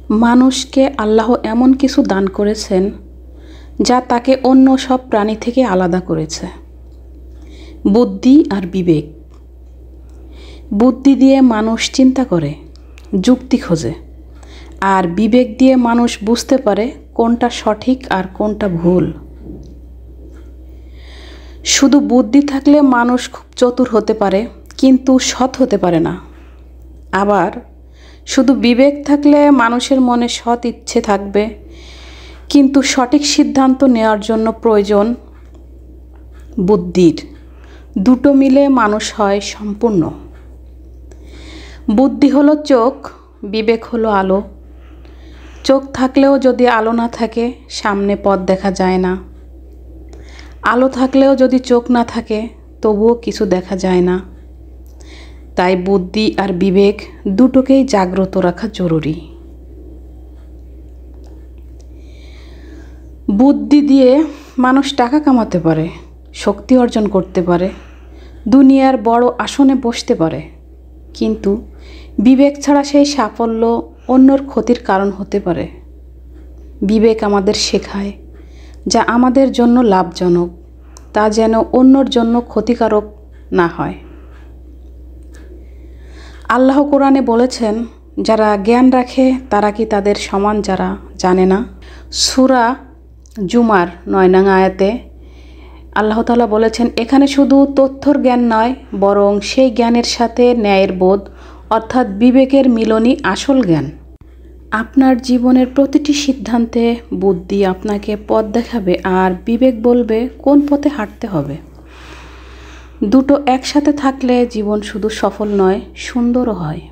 মানুষকে আল্লাহ এমন কিছু দান করেছেন যা তাকে অন্য সব প্রাণী থেকে আলাদা করেছে। বুদ্ধি আর বিবেক। বুদ্ধি দিয়ে মানুষ চিন্তা করে, যুক্তি খোঁজে, আর বিবেক দিয়ে মানুষ বুঝতে পারে কোনটা সঠিক আর কোনটা ভুল। শুধু বুদ্ধি থাকলে মানুষ খুব চতুর হতে পারে, কিন্তু সৎ হতে পারে না। আবার শুধু বিবেক থাকলে মানুষের মনে সৎ ইচ্ছে থাকবে, কিন্তু সঠিক সিদ্ধান্ত নেওয়ার জন্য প্রয়োজন বুদ্ধির। দুটো মিলে মানুষ হয় সম্পূর্ণ। বুদ্ধি হলো চোখ, বিবেক হলো আলো। চোখ থাকলেও যদি আলো না থাকে, সামনে পথ দেখা যায় না। আলো থাকলেও যদি চোখ না থাকে, তবুও কিছু দেখা যায় না। তাই বুদ্ধি আর বিবেক দুটোকেই জাগ্রত রাখা জরুরি। বুদ্ধি দিয়ে মানুষ টাকা কামাতে পারে, শক্তি অর্জন করতে পারে, দুনিয়ার বড় আসনে বসতে পারে, কিন্তু বিবেক ছাড়া সেই সাফল্য অন্যর ক্ষতির কারণ হতে পারে। বিবেক আমাদের শেখায় যা আমাদের জন্য লাভজনক তা যেন অন্যর জন্য ক্ষতিকারক না হয়। আল্লাহ কোরআনে বলেছেন, যারা জ্ঞান রাখে তারা কি তাদের সমান যারা জানে না? সূরা জুমার 9 নং আয়াতে আল্লাহ তাআলা বলেছেন, এখানে শুধু তথ্যর জ্ঞান নয়, বরং সেই জ্ঞানের সাথে ন্যায়ের বোধ অর্থাৎ বিবেকের মিলনই আসল জ্ঞান। আপনার জীবনের প্রতিটি সিদ্ধান্তে বুদ্ধি আপনাকে পথ দেখাবে আর বিবেক বলবে কোন পথে হাঁটতে হবে। দুটো একসাথে থাকলে জীবন শুধু সফল নয়, সুন্দরও হয়।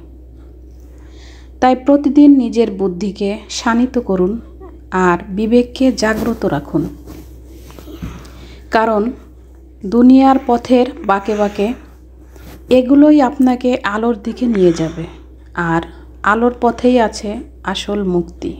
তাই প্রতিদিন নিজের বুদ্ধিকে শানিত করুন আর বিবেককে জাগ্রত রাখুন। কারণ দুনিয়ার পথের বাঁকে বাঁকে এগুলোই আপনাকে আলোর দিকে নিয়ে যাবে, আর আলোর পথেই আছে আসল মুক্তি।